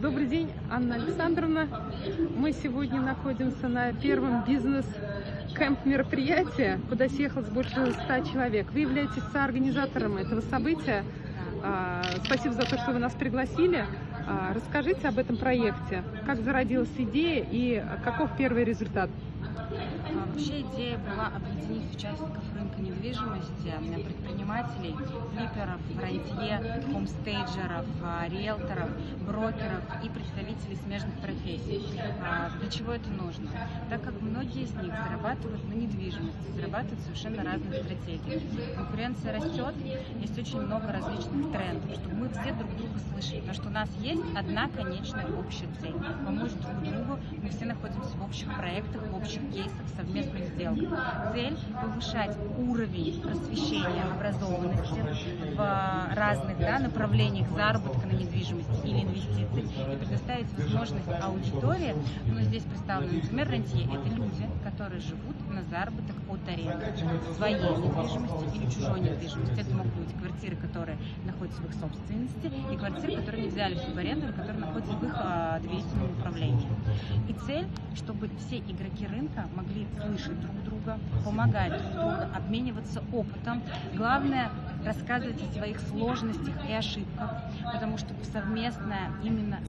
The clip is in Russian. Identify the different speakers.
Speaker 1: Добрый день, Анна Александровна. Мы сегодня находимся на первом бизнес-кэмп мероприятия, куда съехалось больше 100 человек. Вы являетесь соорганизатором этого события. Спасибо за то, что вы нас пригласили. Расскажите об этом проекте. Как зародилась идея и каков первый результат?
Speaker 2: Вообще идея была объединить участников рынка недвижимости, предпринимателей, флипперов, рантье, хомстейджеров, риэлторов, брокеров и представителей смежных профессий. Для чего это нужно? Так как многие из них зарабатывают на недвижимости, зарабатывают совершенно разные стратегии. Конкуренция растет, есть очень много различных трендов, чтобы мы все друг друга слышали, потому что у нас есть одна конечная общая цель – помочь друг другу. Мы все находимся в общих проектах, в общих кейсах, совместных сделках. Цель – повышать уровень просвещения, образованности в разных направлениях заработка на недвижимости или инвестиций и предоставить возможность аудитории. Здесь представлены, например, рантье – это люди, которые живут на заработок от аренды своей недвижимости или чужой недвижимости. Это могут быть квартиры, которые находятся в их собственности, и квартиры, которые не взяли в аренду, или которые находятся в их доверительном управлении. И цель, чтобы все игроки рынка могли слышать друг друга, помогать друг другу, обмениваться опытом. Главное – рассказывать о своих сложностях и ошибках, потому что совместная именно